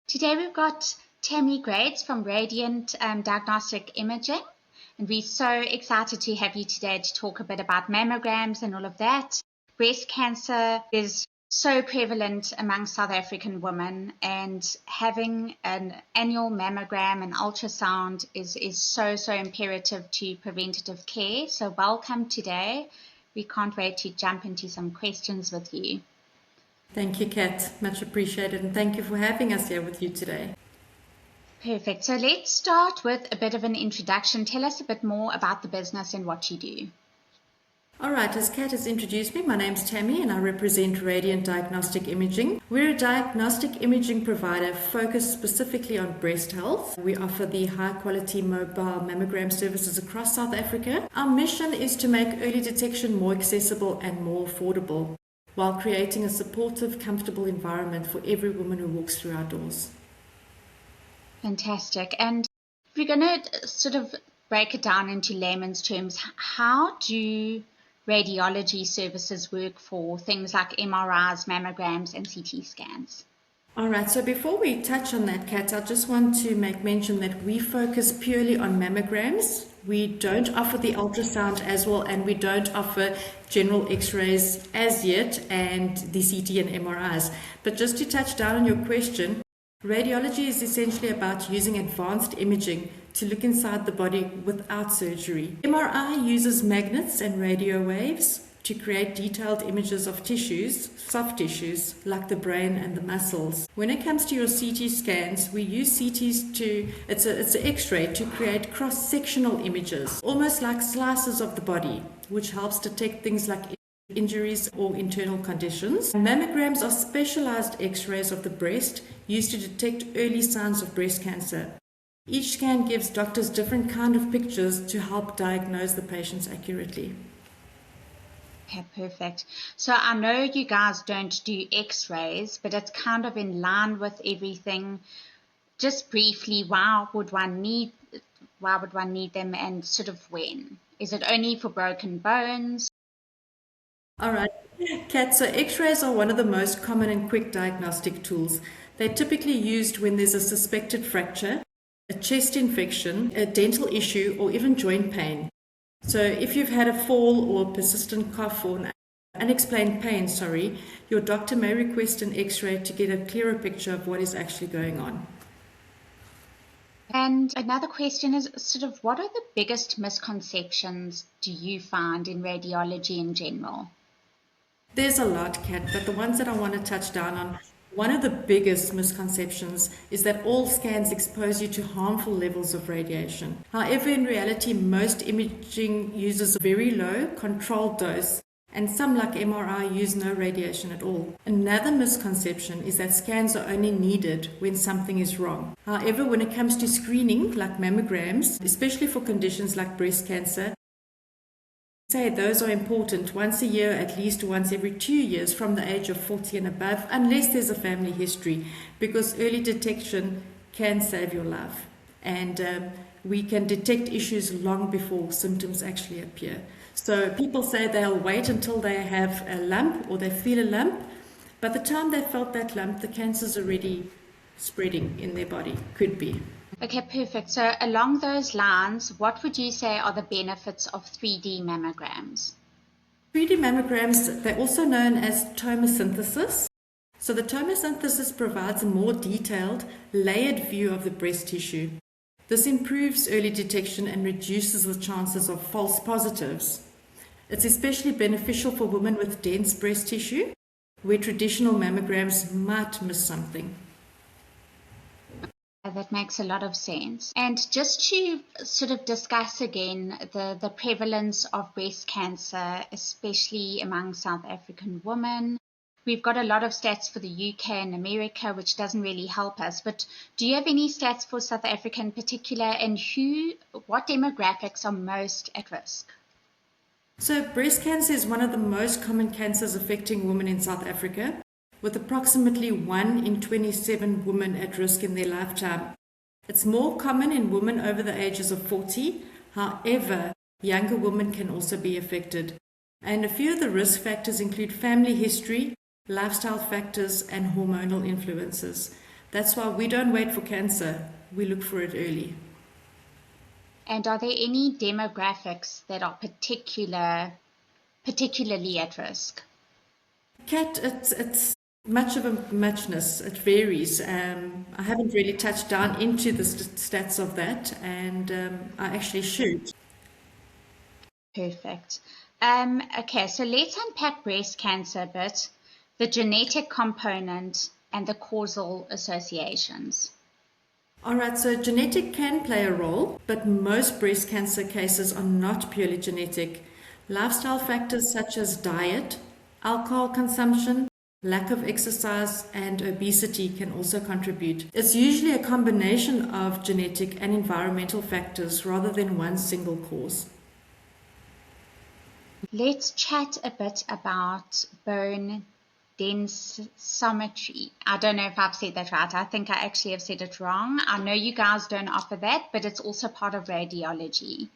Today we've got Tamryn Gratz from Radhiant Diagnostic Imaging, and we're so excited to have you today to talk a bit about mammograms and all of that. Breast cancer is so prevalent among South African women, and having an annual mammogram and ultrasound is so imperative to preventative care. So welcome today. We can't wait to jump into some questions with you. Thank you, Kat. Much appreciated, and thank you for having us here with you today. Perfect. So let's start with a bit of an introduction. Tell us a bit more about the business and what you do. All right, as Kat has introduced me, my name's Tammy and I represent Radhiant Diagnostic Imaging. We're a diagnostic imaging provider focused specifically on breast health. We offer the high-quality mobile mammogram services across South Africa. Our mission is to make early detection more accessible and more affordable, while creating a supportive, comfortable environment for every woman who walks through our doors. Fantastic. And if we're going to sort of break it down into layman's terms, how do radiology services work for things like MRIs, mammograms, and CT scans? All right, so before we touch on that, Kat, I just want to make mention that we focus purely on mammograms. We don't offer the ultrasound as well, and we don't offer general x-rays as yet, and the CT and MRIs. But just to touch down on your question, radiology is essentially about using advanced imaging to look inside the body without surgery. MRI uses magnets and radio waves to create detailed images of tissues, soft tissues, like the brain and the muscles. When it comes to your CT scans, we use CTs it's an X-ray to create cross-sectional images, almost like slices of the body, which helps detect things like injuries or internal conditions. Mammograms are specialized X-rays of the breast used to detect early signs of breast cancer. Each scan gives doctors different kind of pictures to help diagnose the patients accurately. Okay, perfect. So I know you guys don't do x-rays, but it's kind of in line with everything. Just briefly, why would one need them, and sort of when? Is it only for broken bones? All right, Kat, so x-rays are one of the most common and quick diagnostic tools. They're typically used when there's a suspected fracture, a chest infection, a dental issue, or even joint pain. So if you've had a fall or persistent cough or an unexplained pain, your doctor may request an x-ray to get a clearer picture of what is actually going on. And another question is sort of, what are the biggest misconceptions do you find in radiology in general? There's a lot, Kat, but the ones that I want to touch down on, one of the biggest misconceptions is that all scans expose you to harmful levels of radiation. However, in reality, most imaging uses a very low, controlled dose, and some, like MRI, use no radiation at all. Another misconception is that scans are only needed when something is wrong. However, when it comes to screening, like mammograms, especially for conditions like breast cancer, say those are important once a year, at least once every 2 years from the age of 40 and above, unless there's a family history, because early detection can save your life. And we can detect issues long before symptoms actually appear. So people say they'll wait until they have a lump or they feel a lump. By the time they felt that lump, the cancer's already spreading in their body, could be. Okay, perfect. So along those lines, what would you say are the benefits of 3D mammograms? 3D mammograms, they're also known as tomosynthesis. So the tomosynthesis provides a more detailed, layered view of the breast tissue. This improves early detection and reduces the chances of false positives. It's especially beneficial for women with dense breast tissue, where traditional mammograms might miss something. That makes a lot of sense. And just to sort of discuss again the prevalence of breast cancer, especially among South African women. We've got a lot of stats for the UK and America, which doesn't really help us. But do you have any stats for South Africa in particular, and what demographics are most at risk? So breast cancer is one of the most common cancers affecting women in South Africa, with approximately 1 in 27 women at risk in their lifetime. It's more common in women over the ages of 40. However, younger women can also be affected. And a few of the risk factors include family history, lifestyle factors, and hormonal influences. That's why we don't wait for cancer. We look for it early. And are there any demographics that are particularly at risk? Kat, it's much of a muchness. It varies. I haven't really touched down into the stats of that, and I actually should. Perfect. Okay, so let's unpack breast cancer a bit, the genetic component and the causal associations. All right, so genetic can play a role, but most breast cancer cases are not purely genetic. Lifestyle factors such as diet, alcohol consumption, lack of exercise, and obesity can also contribute. It's usually a combination of genetic and environmental factors rather than one single cause. Let's chat a bit about bone densimetry. I don't know if I've said that right. I think I actually have said it wrong. I know you guys don't offer that, but it's also part of radiology.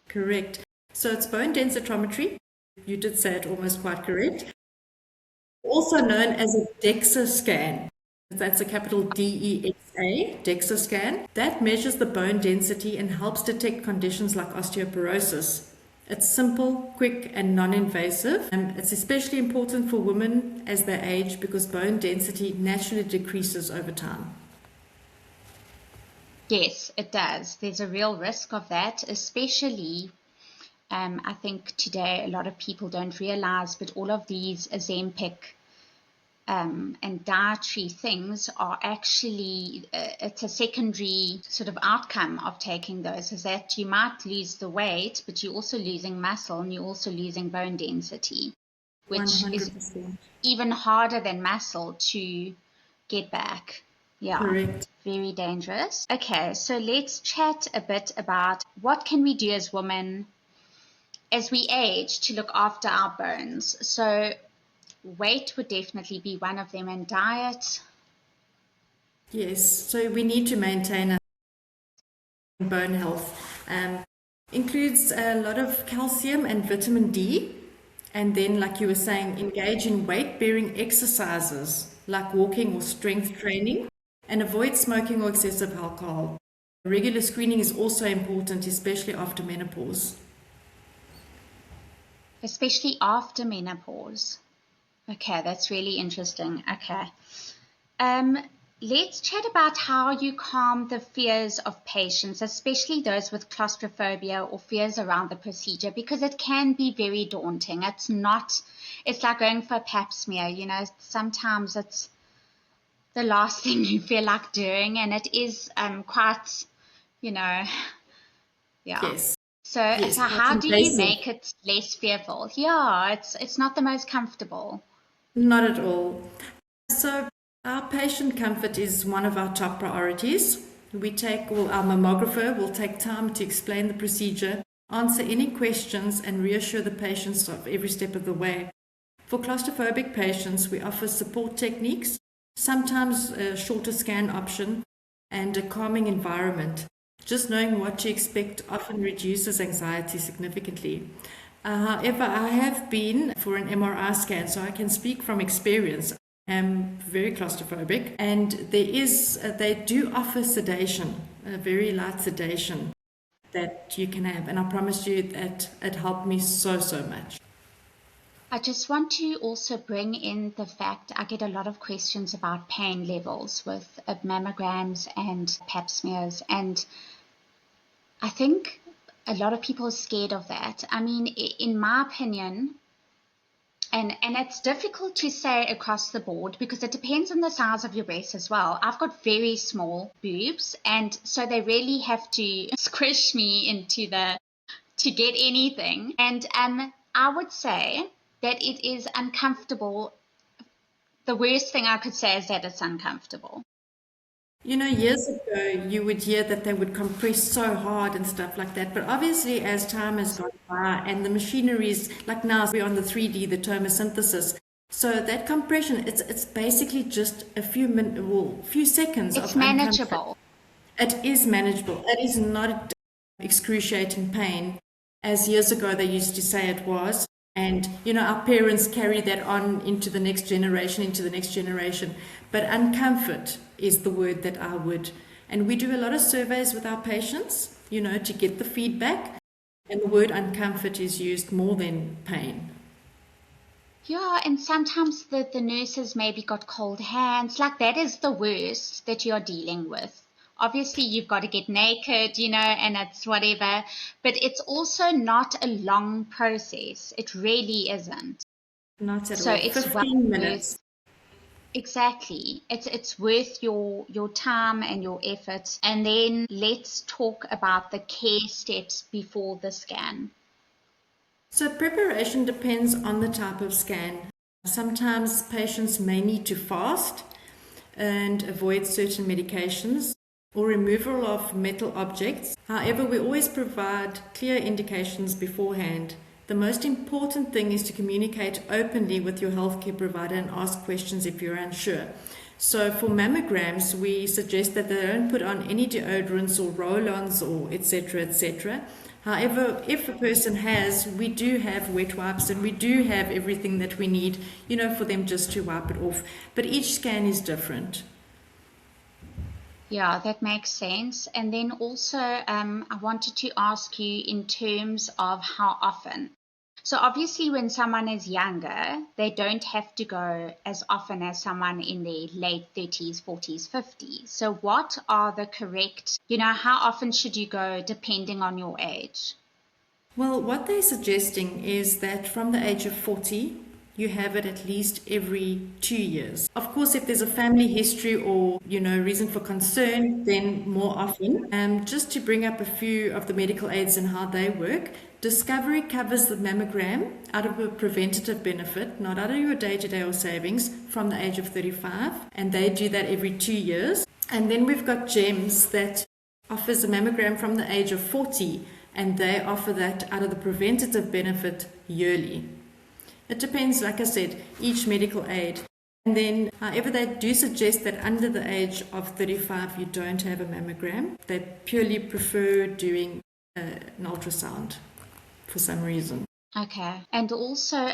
Correct. So it's bone densitometry. You did say it almost quite correct. Also known as a DEXA scan. That's a capital DEXA, DEXA scan. That measures the bone density and helps detect conditions like osteoporosis. It's simple, quick, and non-invasive. It's especially important for women as they age because bone density naturally decreases over time. Yes, it does. There's a real risk of that, especially, I think today a lot of people don't realize, but all of these Ozempic and dietary things are actually, it's a secondary sort of outcome of taking those, is that you might lose the weight, but you're also losing muscle and you're also losing bone density, which 100%. is even harder than muscle to get back. Yeah, correct. Very dangerous. Okay, so let's chat a bit about what can we do as women as we age to look after our bones. So weight would definitely be one of them, and diet. Yes, so we need to maintain a bone health. Includes a lot of calcium and vitamin D. And then, like you were saying, engage in weight-bearing exercises like walking or strength training, and avoid smoking or excessive alcohol. Regular screening is also important, especially after menopause. Especially after menopause. Okay, that's really interesting. Okay. Let's chat about how you calm the fears of patients, especially those with claustrophobia or fears around the procedure, because it can be very daunting. It's like going for a pap smear, sometimes it's the last thing you feel like doing, and it is quite, yeah. Yes. So, Yes, so how do you make it less fearful? Yeah, it's not the most comfortable. Not at all. So our patient comfort is one of our top priorities. Our mammographer will take time to explain the procedure, answer any questions, and reassure the patients of every step of the way. For claustrophobic patients, we offer support techniques, sometimes a shorter scan option, and a calming environment. Just knowing what to expect often reduces anxiety significantly. However, I have been for an MRI scan, so I can speak from experience. I'm very claustrophobic, and they do offer sedation, a very light sedation that you can have, and I promise you that it helped me so much. I just want to also bring in the fact I get a lot of questions about pain levels with mammograms and pap smears, and I think a lot of people are scared of that. I mean, in my opinion, and it's difficult to say across the board because it depends on the size of your breast as well. I've got very small boobs, and so they really have to squish me to get anything. And I would say that it is uncomfortable. The worst thing I could say is that it's uncomfortable. Years ago, you would hear that they would compress so hard and stuff like that. But obviously, as time has gone by and the machineries, like now we're on the 3D, the tomosynthesis. So that compression, it's basically just a few seconds It's of manageable. It is manageable. It is not excruciating pain, as years ago they used to say it was. And, our parents carry that on into the next generation. But uncomfort is the word that I would. And we do a lot of surveys with our patients, to get the feedback. And the word uncomfort is used more than pain. Yeah, and sometimes the nurses maybe got cold hands. Like, that is the worst that you're dealing with. Obviously, you've got to get naked, and it's whatever. But it's also not a long process. It really isn't. Not at So all. it's 15 minutes. Exactly. It's worth your time and your efforts. And then let's talk about the care steps before the scan. So preparation depends on the type of scan. Sometimes patients may need to fast and avoid certain medications or removal of metal objects. However, we always provide clear indications beforehand. The most important thing is to communicate openly with your healthcare provider and ask questions if you're unsure. So for mammograms, we suggest that they don't put on any deodorants or roll-ons or etc., etc. However, if a person has, we do have wet wipes and we do have everything that we need, for them just to wipe it off. But each scan is different. Yeah, that makes sense. And then also, I wanted to ask you in terms of how often. So obviously when someone is younger, they don't have to go as often as someone in their late 30s, 40s, 50s. So what are the correct, how often should you go depending on your age? Well, what they're suggesting is that from the age of 40, you have it at least every 2 years. Of course, if there's a family history or, reason for concern, then more often. Just to bring up a few of the medical aids and how they work, Discovery covers the mammogram out of a preventative benefit, not out of your day-to-day or savings, from the age of 35, and they do that every 2 years. And then we've got GEMS that offers a mammogram from the age of 40, and they offer that out of the preventative benefit yearly. It depends, like I said, each medical aid. And then, however, they do suggest that under the age of 35, you don't have a mammogram. They purely prefer doing an ultrasound for some reason. Okay. And also,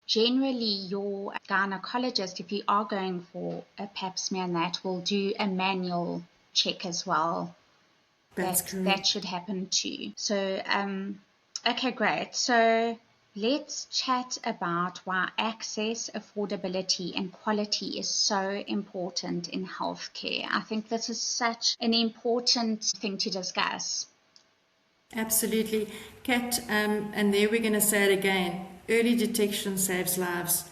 generally, your gynecologist, if you are going for a pap smear and that, will do a manual check as well. That's correct. That should happen too. So, okay, great. So let's chat about why access, affordability, and quality is so important in healthcare. I think this is such an important thing to discuss. Absolutely. Kat, and there we're going to say it again, early detection saves lives,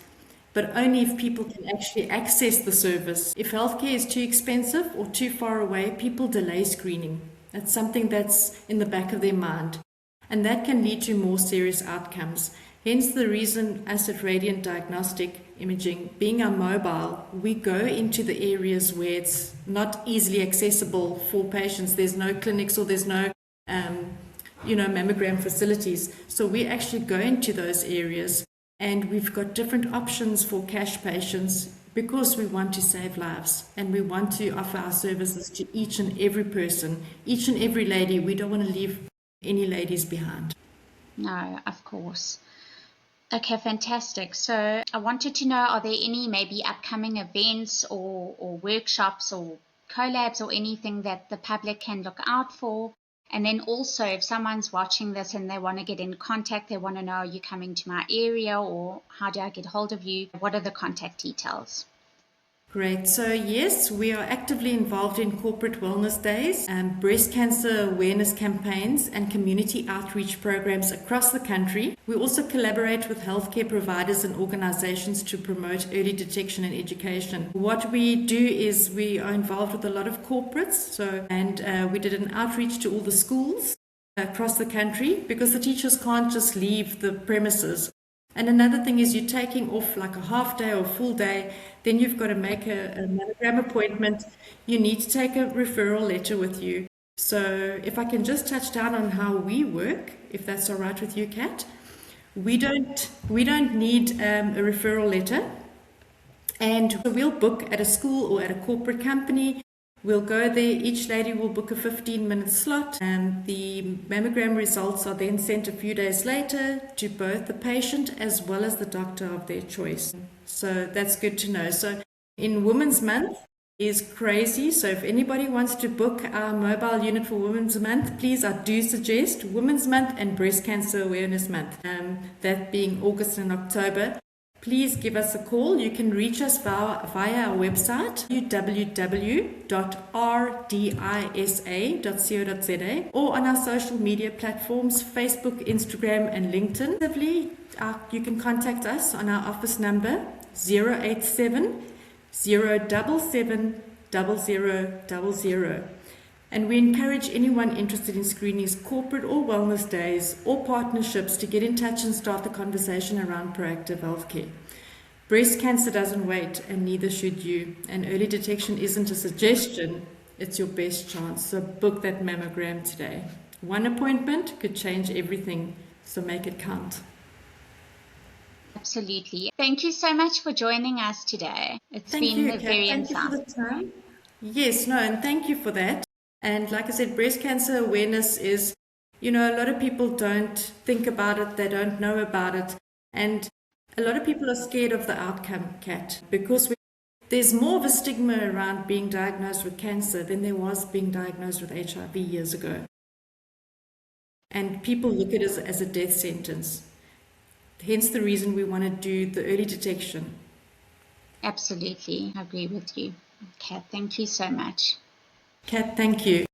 but only if people can actually access the service. If healthcare is too expensive or too far away, people delay screening. That's something that's in the back of their mind, and that can lead to more serious outcomes. Hence the reason us at Radhiant Diagnostic Imaging, being our mobile, we go into the areas where it's not easily accessible for patients. There's no clinics or there's no mammogram facilities. So we actually go into those areas, and we've got different options for cash patients because we want to save lives and we want to offer our services to each and every person, each and every lady. We don't want to leave any ladies behind. No, of course. Okay, fantastic. So I wanted to know, are there any maybe upcoming events or workshops or collabs or anything that the public can look out for? And then also, if someone's watching this and they want to get in contact, they want to know, are you coming to my area or how do I get hold of you? What are the contact details? Great. So yes, we are actively involved in corporate wellness days, breast cancer awareness campaigns and community outreach programs across the country. We also collaborate with healthcare providers and organizations to promote early detection and education. What we do is we are involved with a lot of corporates. We did an outreach to all the schools across the country because the teachers can't just leave the premises. And another thing is you're taking off like a half day or full day, then you've got to make a mammogram appointment. You need to take a referral letter with you. So if I can just touch down on how we work, if that's all right with you, Kat, we don't need a referral letter. And we'll book at a school or at a corporate company. We'll go there. Each lady will book a 15-minute slot, and the mammogram results are then sent a few days later to both the patient as well as the doctor of their choice. So that's good to know. So in Women's Month is crazy. So if anybody wants to book our mobile unit for Women's Month, please, I do suggest Women's Month and Breast Cancer Awareness Month, that being August and October. Please give us a call. You can reach us via our website, www.rdisa.co.za, or on our social media platforms, Facebook, Instagram, and LinkedIn. You can contact us on our office number 087 077 0000. And we encourage anyone interested in screenings, corporate or wellness days, or partnerships to get in touch and start the conversation around proactive healthcare. Breast cancer doesn't wait, and neither should you. And early detection isn't a suggestion, it's your best chance. So book that mammogram today. One appointment could change everything, so make it count. Absolutely. Thank you so much for joining us today. It's been very insightful. Thank you for the time. Yes, no, and thank you for that. And like I said, breast cancer awareness is, a lot of people don't think about it, they don't know about it. And a lot of people are scared of the outcome, Kat, because there's more of a stigma around being diagnosed with cancer than there was being diagnosed with HIV years ago. And people look at it as a death sentence. Hence the reason we want to do the early detection. Absolutely. I agree with you. Okay, thank you so much. Kat, thank you.